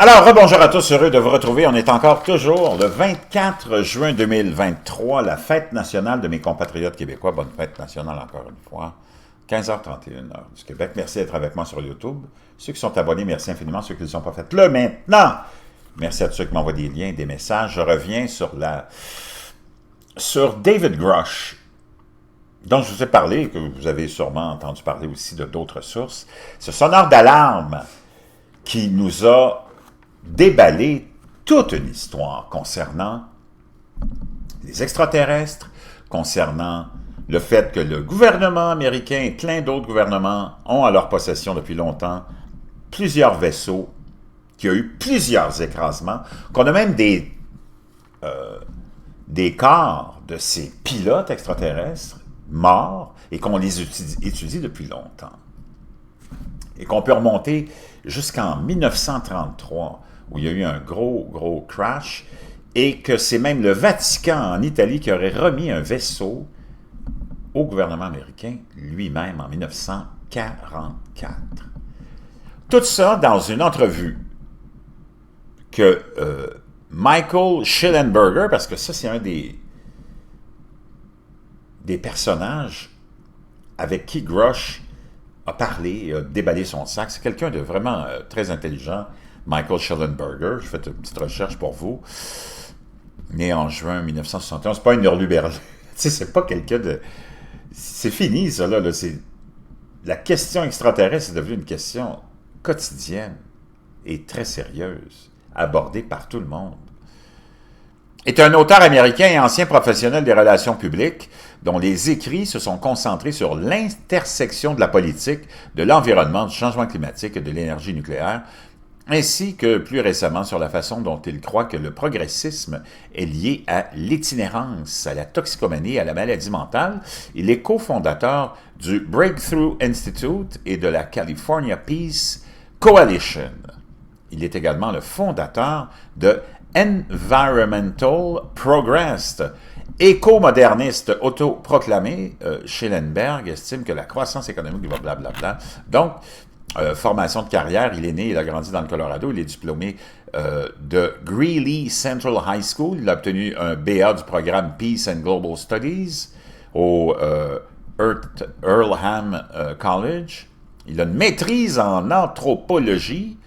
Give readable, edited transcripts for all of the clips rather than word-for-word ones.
Alors, rebonjour à tous, heureux de vous retrouver. On est encore toujours le 24 juin 2023, la fête nationale de mes compatriotes québécois. Bonne fête nationale encore une fois. 15h31 heure du Québec. Merci d'être avec moi sur YouTube. Ceux qui sont abonnés, merci infiniment. Ceux qui ne le sont pas, faites-le maintenant. Merci à tous ceux qui m'envoient des liens, des messages. Je reviens sur David Grusch, dont je vous ai parlé, que vous avez sûrement entendu parler aussi de d'autres sources. Ce sonneur d'alarme qui nous a déballé toute une histoire concernant les extraterrestres, concernant le fait que le gouvernement américain et plein d'autres gouvernements ont à leur possession depuis longtemps plusieurs vaisseaux, qu'il y a eu plusieurs écrasements, qu'on a même des corps de ces pilotes extraterrestres morts et qu'on les étudie depuis longtemps. Et qu'on peut remonter jusqu'en 1933, où il y a eu un gros crash, et que c'est même le Vatican en Italie qui aurait remis un vaisseau au gouvernement américain lui-même en 1944. Tout ça dans une entrevue que Michael Shellenberger, parce que ça c'est un des personnages avec qui Grusch a parlé, a déballé son sac. C'est quelqu'un de vraiment très intelligent, Michael Shellenberger. J'ai fait une petite recherche pour vous. Né en juin 1971, c'est pas une hurluberlue. Tu sais, c'est pas quelqu'un de... C'est fini, ça, là. La question extraterrestre est devenue une question quotidienne et très sérieuse, abordée par tout le monde. Est un auteur américain et ancien professionnel des relations publiques dont les écrits se sont concentrés sur l'intersection de la politique, de l'environnement, du changement climatique et de l'énergie nucléaire, ainsi que plus récemment sur la façon dont il croit que le progressisme est lié à l'itinérance, à la toxicomanie, à la maladie mentale. Il est cofondateur du Breakthrough Institute et de la California Peace Coalition. Il est également le fondateur de Environmental Progress. Éco-moderniste autoproclamé, Schellenberg estime que la croissance économique va blablabla. Donc, formation de carrière, il est né, il a grandi dans le Colorado, il est diplômé de Greeley Central High School, il a obtenu un BA du programme Peace and Global Studies au Earlham College. Il a une maîtrise en anthropologie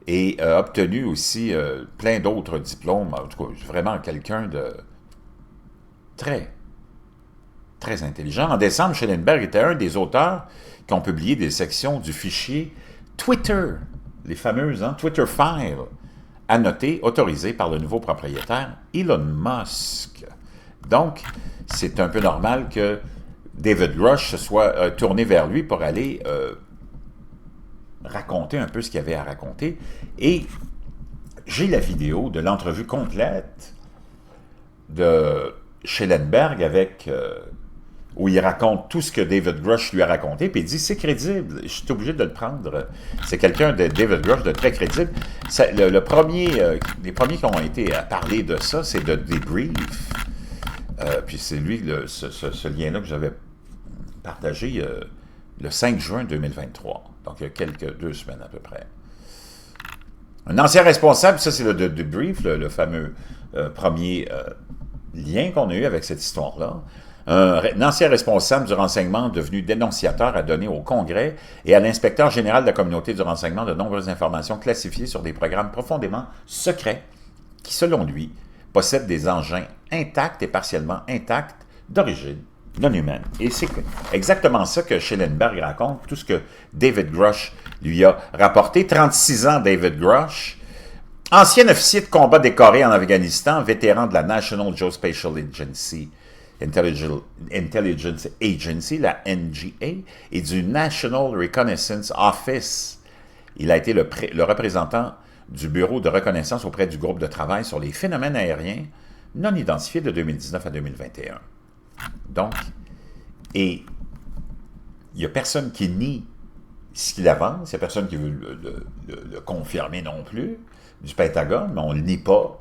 et a obtenu aussi plein d'autres diplômes. En tout cas, vraiment quelqu'un de très intelligent. En décembre, Schellenberg était un des auteurs qui ont publié des sections du fichier Twitter, les fameuses Twitter Files, annotées, autorisées par le nouveau propriétaire Elon Musk. Donc, c'est un peu normal que David Grusch se soit tourné vers lui pour aller raconter un peu ce qu'il y avait à raconter. Et j'ai la vidéo de l'entrevue complète de Schellenberg avec... où il raconte tout ce que David Grusch lui a raconté, puis il dit, c'est crédible, je suis obligé de le prendre. C'est quelqu'un de David Grusch de très crédible. Ça, les premiers qui ont été à parler de ça, c'est de Debrief. Puis c'est lui, ce lien-là que j'avais partagé le 5 juin 2023, donc il y a 2 semaines à peu près. Un ancien responsable, ça c'est le Debrief, le fameux premier lien qu'on a eu avec cette histoire-là. Un ancien responsable du renseignement devenu dénonciateur a donné au Congrès et à l'inspecteur général de la communauté du renseignement de nombreuses informations classifiées sur des programmes profondément secrets qui, selon lui, possèdent des engins intacts et partiellement intacts d'origine non humaine. Et c'est exactement ça que Schellenberg raconte, tout ce que David Grusch lui a rapporté. 36 ans, David Grusch, ancien officier de combat décoré en Afghanistan, vétéran de la National Geospatial Agency, Intelligence Agency, la NGA, et du National Reconnaissance Office. Il a été le représentant du Bureau de reconnaissance auprès du groupe de travail sur les phénomènes aériens non identifiés de 2019 à 2021. Donc, et il n'y a personne qui nie ce qu'il avance, il n'y a personne qui veut le confirmer non plus, du Pentagone, mais on ne nie pas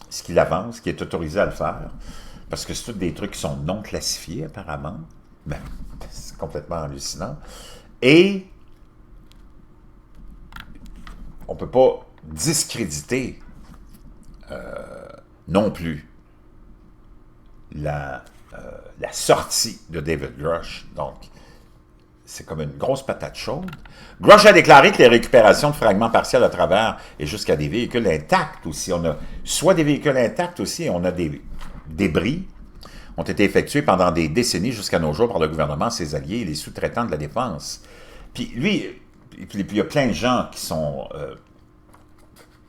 ce qu'il avance, qui est autorisé à le faire. Parce que c'est tous des trucs qui sont non classifiés, apparemment. Ben, c'est complètement hallucinant. Et on ne peut pas discréditer non plus la sortie de David Grush. Donc, c'est comme une grosse patate chaude. Grush a déclaré que les récupérations de fragments partiels à travers et jusqu'à des véhicules intacts aussi, on a soit des véhicules intacts aussi, on a des débris, ont été effectués pendant des décennies jusqu'à nos jours par le gouvernement, ses alliés et les sous-traitants de la défense. Puis lui, il y a plein de gens qui sont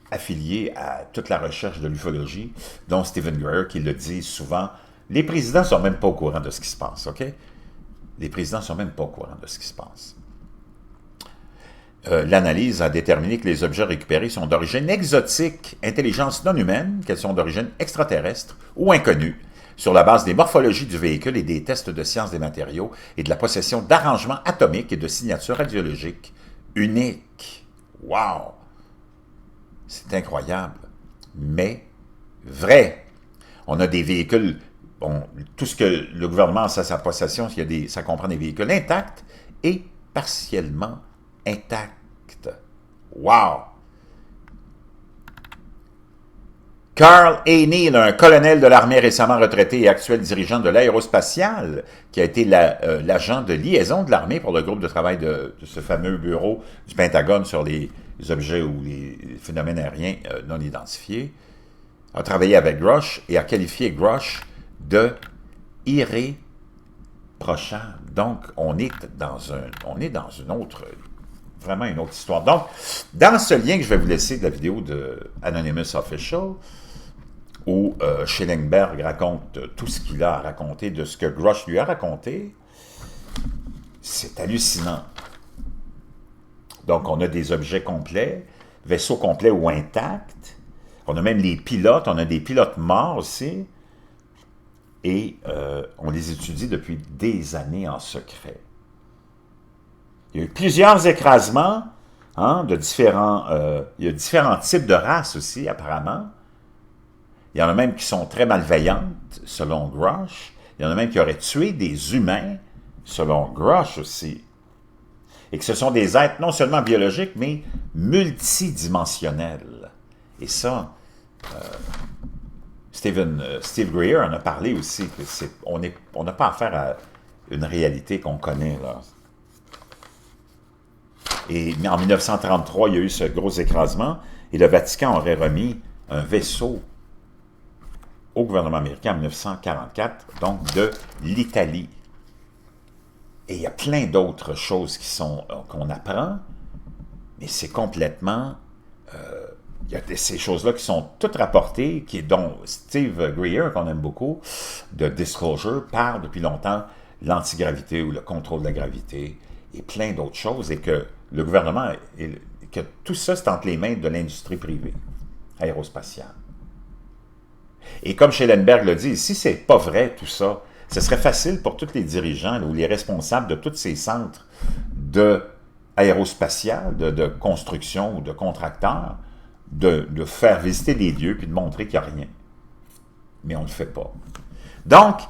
affiliés à toute la recherche de l'ufologie, dont Stephen Greer qui le dit souvent. Les présidents ne sont même pas au courant de ce qui se passe, OK? Les présidents ne sont même pas au courant de ce qui se passe. L'analyse a déterminé que les objets récupérés sont d'origine exotique, intelligence non humaine, qu'elles sont d'origine extraterrestre ou inconnue, sur la base des morphologies du véhicule et des tests de sciences des matériaux et de la possession d'arrangements atomiques et de signatures radiologiques uniques. Wow! C'est incroyable, mais vrai. On a des véhicules, bon, tout ce que le gouvernement a à sa possession, ça comprend des véhicules intacts et partiellement intacts. Wow! Carl Haney, un colonel de l'armée récemment retraité et actuel dirigeant de l'aérospatiale, qui a été l'agent de liaison de l'armée pour le groupe de travail de ce fameux bureau du Pentagone sur les objets ou les phénomènes aériens non identifiés, a travaillé avec Grush et a qualifié Grush de irréprochable. Donc, on est dans une autre, vraiment une autre histoire. Donc, dans ce lien que je vais vous laisser de la vidéo de Anonymous Official, où Schellenberg raconte tout ce qu'il a à raconter de ce que Grush lui a raconté, c'est hallucinant. Donc, on a des objets complets, vaisseaux complets ou intacts. On a même les pilotes, on a des pilotes morts aussi. Et on les étudie depuis des années en secret. Il y a eu plusieurs écrasements de différents... il y a différents types de races aussi, apparemment. Il y en a même qui sont très malveillantes, selon Grush. Il y en a même qui auraient tué des humains, selon Grush aussi. Et que ce sont des êtres non seulement biologiques, mais multidimensionnels. Et ça, Steve Greer en a parlé aussi, que on n'a pas affaire à une réalité qu'on connaît, là. Et en 1933, il y a eu ce gros écrasement, et le Vatican aurait remis un vaisseau au gouvernement américain en 1944, donc de l'Italie. Et il y a plein d'autres choses qu'on apprend, mais c'est complètement... il y a ces choses-là qui sont toutes rapportées, dont Steve Greer, qu'on aime beaucoup, de Disclosure, parle depuis longtemps l'antigravité ou le contrôle de la gravité, et plein d'autres choses, et que le gouvernement, que tout ça, c'est entre les mains de l'industrie privée aérospatiale. Et comme Schellenberg l'a dit, si c'est pas vrai tout ça, ce serait facile pour tous les dirigeants ou les responsables de tous ces centres aérospatial, de construction ou de contracteurs, de faire visiter les lieux puis de montrer qu'il n'y a rien. Mais on ne le fait pas. Donc,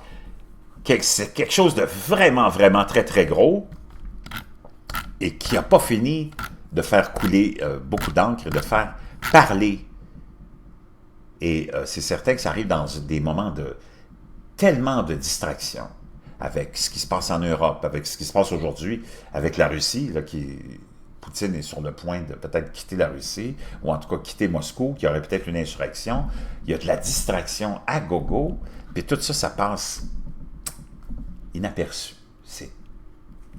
c'est quelque chose de vraiment, vraiment très, très gros et qui n'a pas fini de faire couler beaucoup d'encre et de faire parler. Et c'est certain que ça arrive dans des moments de tellement de distraction avec ce qui se passe en Europe, avec ce qui se passe aujourd'hui avec la Russie, là, Poutine est sur le point de peut-être quitter la Russie, ou en tout cas quitter Moscou, qu'il y aurait peut-être une insurrection. Il y a de la distraction à gogo, puis tout ça, ça passe inaperçu.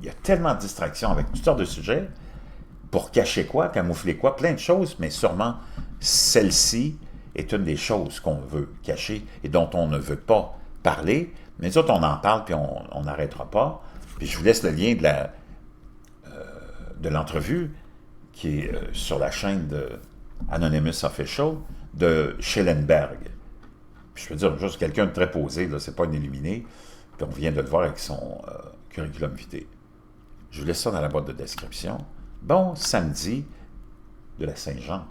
Il y a tellement de distractions avec toutes sortes de sujets, pour cacher quoi, camoufler quoi, plein de choses, mais sûrement celle-ci est une des choses qu'on veut cacher et dont on ne veut pas parler. Mais nous autres, on en parle, puis on n'arrêtera pas. Puis je vous laisse le lien de l'entrevue qui est sur la chaîne de Anonymous Official de Schellenberg. Puis je peux dire, juste quelqu'un de très posé, là, c'est pas un illuminé, puis on vient de le voir avec son curriculum vitae. Je vous laisse ça dans la boîte de description. Bon samedi de la Saint-Jean.